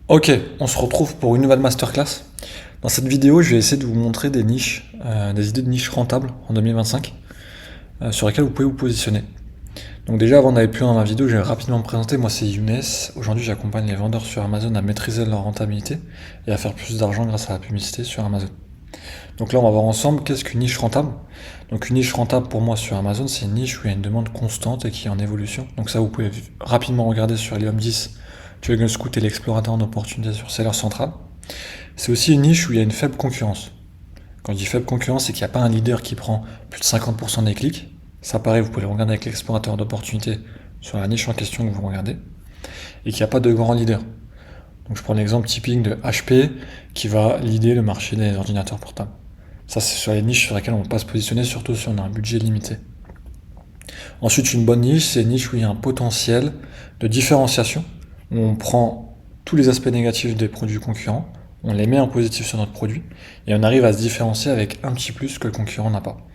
Ok, on se retrouve pour une nouvelle masterclass. Dans cette vidéo, je vais essayer de vous montrer des niches, des idées de niches rentables en 2025 sur lesquelles vous pouvez vous positionner. Donc déjà, avant d'aller plus loin dans la vidéo, je vais rapidement me présenter. Moi, c'est Younes. Aujourd'hui, j'accompagne les vendeurs sur Amazon à maîtriser leur rentabilité et à faire plus d'argent grâce à la publicité sur Amazon. Donc là, on va voir ensemble qu'est-ce qu'une niche rentable. Donc une niche rentable pour moi sur Amazon, c'est une niche où il y a une demande constante et qui est en évolution. Donc ça, vous pouvez rapidement regarder sur Helium 10, Triangle Scout et l'explorateur en opportunité sur Seller Central. C'est aussi une niche où il y a une faible concurrence. Quand je dis faible concurrence, c'est qu'il n'y a pas un leader qui prend plus de 50% des clics. Ça pareil, vous pouvez le regarder avec l'explorateur d'opportunité sur la niche en question que vous regardez. Et qu'il n'y a pas de grand leader. Donc je prends l'exemple typique de HP qui va leader le marché des ordinateurs portables. Ça, c'est sur les niches sur lesquelles on ne peut pas se positionner, surtout si on a un budget limité. Ensuite, une bonne niche, c'est une niche où il y a un potentiel de différenciation, où on prend tous les aspects négatifs des produits concurrents, on les met en positif sur notre produit, et on arrive à se différencier avec un petit plus que le concurrent n'a pas.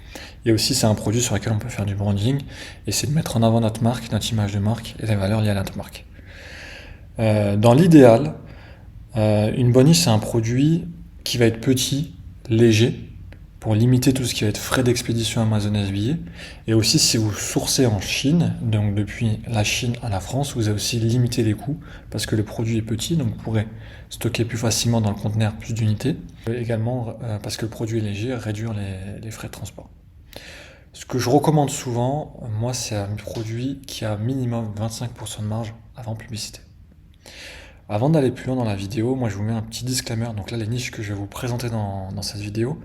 Et aussi, c'est un produit sur lequel on peut faire du branding, et c'est de mettre en avant notre marque, notre image de marque, et les valeurs liées à notre marque. Dans l'idéal, une bonne niche, c'est un produit qui va être petit, léger, pour limiter tout ce qui va être frais d'expédition Amazon FBA. Et aussi, si vous sourcez en Chine, donc depuis la Chine à la France, vous avez aussi limité les coûts parce que le produit est petit, donc vous pourrez stocker plus facilement dans le conteneur plus d'unités. Également, parce que le produit est léger, réduire les frais de transport. Ce que je recommande souvent, moi, c'est un produit qui a minimum 25% de marge avant publicité. Avant d'aller plus loin dans la vidéo, moi je vous mets un petit disclaimer. Donc là, les niches que je vais vous présenter dans cette vidéo,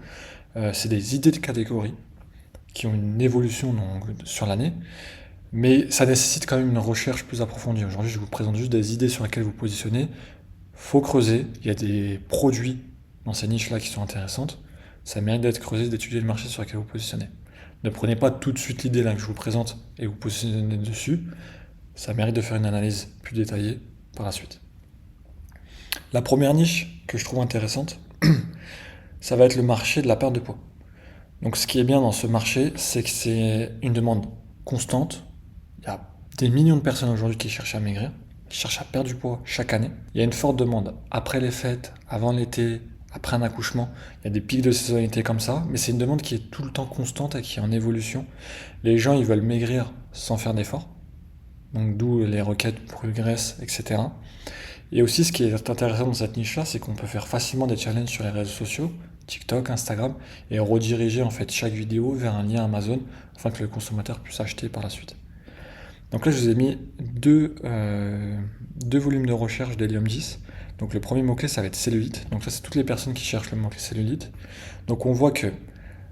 c'est des idées de catégories qui ont une évolution donc, sur l'année, mais ça nécessite quand même une recherche plus approfondie. Aujourd'hui, je vous présente juste des idées sur lesquelles vous positionnez. Faut creuser. Il y a des produits dans ces niches-là qui sont intéressantes. Ça mérite d'être creusé, d'étudier le marché sur lequel vous positionnez. Ne prenez pas tout de suite l'idée là que je vous présente et vous positionnez dessus. Ça mérite de faire une analyse plus détaillée par la suite. La première niche que je trouve intéressante, ça va être le marché de la perte de poids. Donc ce qui est bien dans ce marché, c'est que c'est une demande constante. Il y a des millions de personnes aujourd'hui qui cherchent à maigrir, qui cherchent à perdre du poids chaque année. Il y a une forte demande après les fêtes, avant l'été, après un accouchement. Il y a des pics de saisonnalité comme ça, mais c'est une demande qui est tout le temps constante et qui est en évolution. Les gens, ils veulent maigrir sans faire d'efforts. Donc d'où les requêtes pour une graisse, etc. Et aussi, ce qui est intéressant dans cette niche-là, c'est qu'on peut faire facilement des challenges sur les réseaux sociaux, TikTok, Instagram, et rediriger en fait chaque vidéo vers un lien Amazon afin que le consommateur puisse acheter par la suite. Donc là, je vous ai mis deux volumes de recherche d'Helium 10. Donc le premier mot-clé, ça va être cellulite. Donc ça, c'est toutes les personnes qui cherchent le mot-clé cellulite. Donc on voit que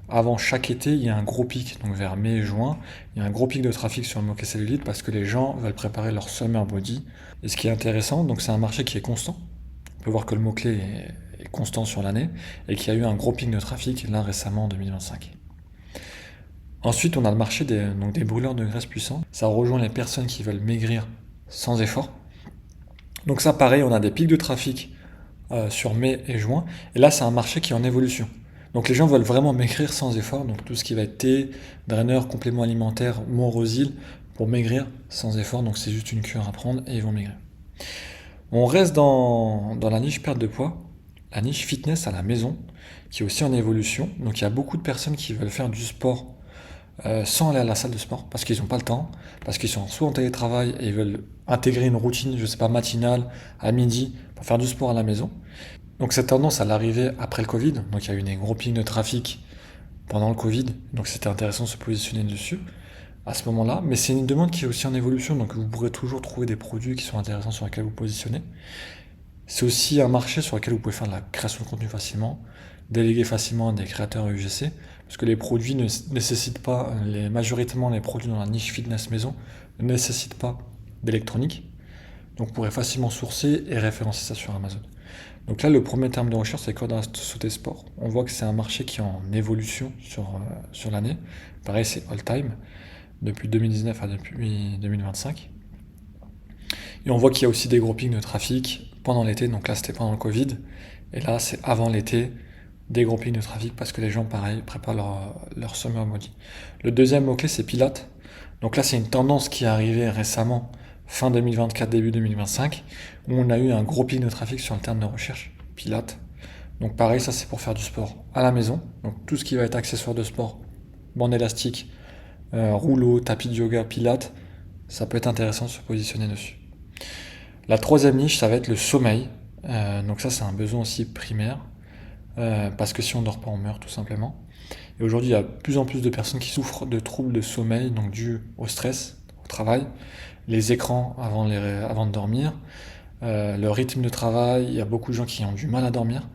avant chaque été, il y a un gros pic, donc vers mai et juin, il y a un gros pic de trafic sur le mot-clé cellulite parce que les gens veulent préparer leur summer body. Et ce qui est intéressant, donc c'est un marché qui est constant. On peut voir que le mot-clé est constant sur l'année et qu'il y a eu un gros pic de trafic là récemment en 2025. Ensuite, on a le marché des brûleurs de graisse puissants. Ça rejoint les personnes qui veulent maigrir sans effort. Donc ça, pareil, on a des pics de trafic sur mai et juin. Et là, c'est un marché qui est en évolution. Donc les gens veulent vraiment maigrir sans effort, donc tout ce qui va être thé, drainer, complément alimentaire, Morosil, pour maigrir sans effort, donc c'est juste une cure à prendre et ils vont maigrir. On reste dans la niche perte de poids, la niche fitness à la maison, qui est aussi en évolution. Donc il y a beaucoup de personnes qui veulent faire du sport sans aller à la salle de sport, parce qu'ils n'ont pas le temps, parce qu'ils sont soit en télétravail et ils veulent intégrer une routine, je sais pas, matinale, à midi, pour faire du sport à la maison. Donc cette tendance, elle arrivait après le Covid, donc il y a eu des gros pics de trafic pendant le Covid, donc c'était intéressant de se positionner dessus à ce moment-là, mais c'est une demande qui est aussi en évolution, donc vous pourrez toujours trouver des produits qui sont intéressants sur lesquels vous positionnez. C'est aussi un marché sur lequel vous pouvez faire de la création de contenu facilement, déléguer facilement à des créateurs UGC, parce que les produits ne nécessitent pas, majoritairement les produits dans la niche fitness maison, ne nécessitent pas d'électronique, donc vous pourrez facilement sourcer et référencer ça sur Amazon. Donc là, le premier terme de recherche, c'est corde à sauter sport. On voit que c'est un marché qui est en évolution sur l'année. Pareil, c'est all-time, depuis 2019 à depuis 2025. Et on voit qu'il y a aussi des gros pics de trafic pendant l'été. Donc là, c'était pendant le Covid. Et là, c'est avant l'été, des gros pics de trafic parce que les gens, pareil, préparent leur summer body. Le deuxième mot-clé, c'est Pilates. Donc là, c'est une tendance qui est arrivée récemment fin 2024, début 2025, où on a eu un gros pic de trafic sur le terme de recherche, Pilates. Donc pareil, ça c'est pour faire du sport à la maison. Donc tout ce qui va être accessoire de sport, bande élastique, rouleau, tapis de yoga, Pilates, ça peut être intéressant de se positionner dessus. La troisième niche, ça va être le sommeil. Donc ça c'est un besoin aussi primaire, parce que si on ne dort pas, on meurt tout simplement. Et aujourd'hui, il y a de plus en plus de personnes qui souffrent de troubles de sommeil, donc dus au stress, au travail, les écrans avant de dormir, le rythme de travail, il y a beaucoup de gens qui ont du mal à dormir.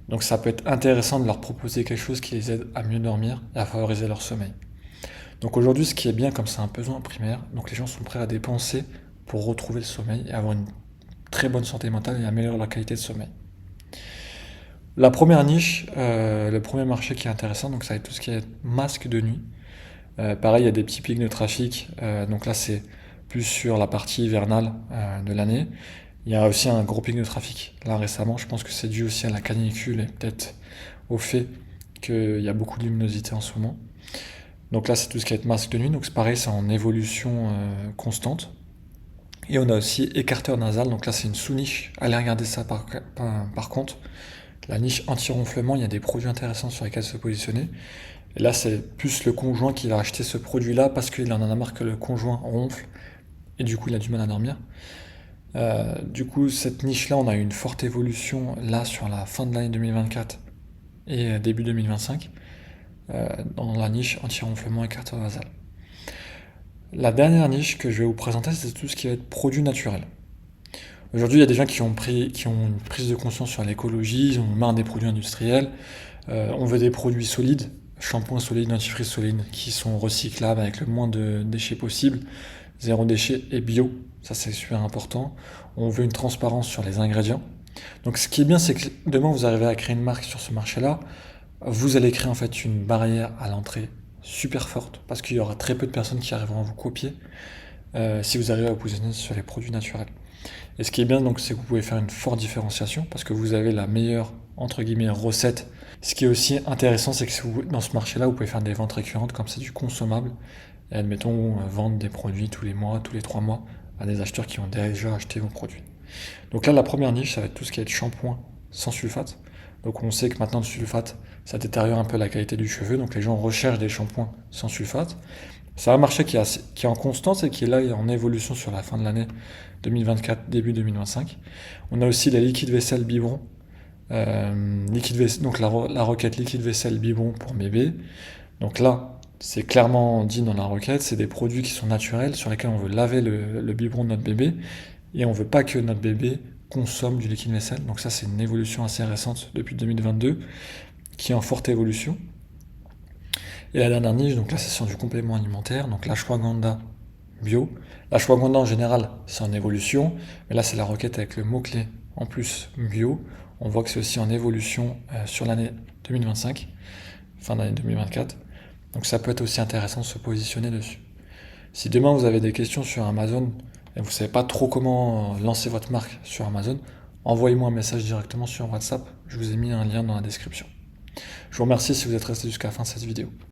Donc ça peut être intéressant de leur proposer quelque chose qui les aide à mieux dormir et à favoriser leur sommeil. Donc aujourd'hui, ce qui est bien, comme c'est un besoin primaire, donc les gens sont prêts à dépenser pour retrouver le sommeil et avoir une très bonne santé mentale et améliorer leur qualité de sommeil. La première niche, le premier marché qui est intéressant, donc ça va être tout ce qui est masque de nuit. Pareil, il y a des petits pics de trafic, donc là c'est plus sur la partie hivernale de l'année. Il y a aussi un gros pic de trafic là récemment, je pense que c'est dû aussi à la canicule et peut-être au fait qu'il y a beaucoup de luminosité en ce moment. Donc là c'est tout ce qui est masque de nuit, donc c'est pareil, c'est en évolution constante. Et on a aussi écarteur nasal, donc là c'est une sous-niche, allez regarder ça par contre. La niche anti-ronflement, il y a des produits intéressants sur lesquels se positionner. Et là, c'est plus le conjoint qui va acheter ce produit-là parce qu'il en a marre que le conjoint ronfle et du coup, il a du mal à dormir. Du coup, cette niche-là, on a eu une forte évolution là sur la fin de l'année 2024 et début 2025 dans la niche anti-ronflement et écarteur nasal. La dernière niche que je vais vous présenter, c'est tout ce qui va être produits naturels. Aujourd'hui, il y a des gens qui ont une prise de conscience sur l'écologie, ils ont marre des produits industriels. On veut des produits solides, shampoing solide, dentifrice solide, qui sont recyclables avec le moins de déchets possible, zéro déchet et bio, ça c'est super important. On veut une transparence sur les ingrédients. Donc ce qui est bien, c'est que demain vous arrivez à créer une marque sur ce marché-là, vous allez créer en fait une barrière à l'entrée super forte, parce qu'il y aura très peu de personnes qui arriveront à vous copier si vous arrivez à vous positionner sur les produits naturels. Et ce qui est bien, donc, c'est que vous pouvez faire une forte différenciation parce que vous avez la meilleure, entre guillemets, recette. Ce qui est aussi intéressant, c'est que dans ce marché-là, vous pouvez faire des ventes récurrentes comme c'est du consommable. Et admettons, vendre des produits tous les mois, tous les 3 mois à des acheteurs qui ont déjà acheté vos produits. Donc là, la première niche, ça va être tout ce qui est shampoing sans sulfate. Donc on sait que maintenant le sulfate, ça détériore un peu la qualité du cheveu. Donc les gens recherchent des shampoings sans sulfate. C'est un marché qui est en constance et qui est là en évolution sur la fin de l'année 2024, début 2025. On a aussi les liquides vaisselle biberon, donc la requête liquide vaisselle biberon pour bébé. Donc là, c'est clairement dit dans la requête, c'est des produits qui sont naturels sur lesquels on veut laver le biberon de notre bébé et on veut pas que notre bébé consomme du liquide vaisselle. Donc ça, c'est une évolution assez récente depuis 2022 qui est en forte évolution. Et la dernière niche, donc là c'est sur du complément alimentaire, donc l'ashwagandha bio. L'ashwagandha en général c'est en évolution, mais là c'est la requête avec le mot-clé en plus bio. On voit que c'est aussi en évolution sur l'année 2025, fin d'année 2024. Donc ça peut être aussi intéressant de se positionner dessus. Si demain vous avez des questions sur Amazon et vous ne savez pas trop comment lancer votre marque sur Amazon, envoyez-moi un message directement sur WhatsApp, je vous ai mis un lien dans la description. Je vous remercie si vous êtes resté jusqu'à la fin de cette vidéo.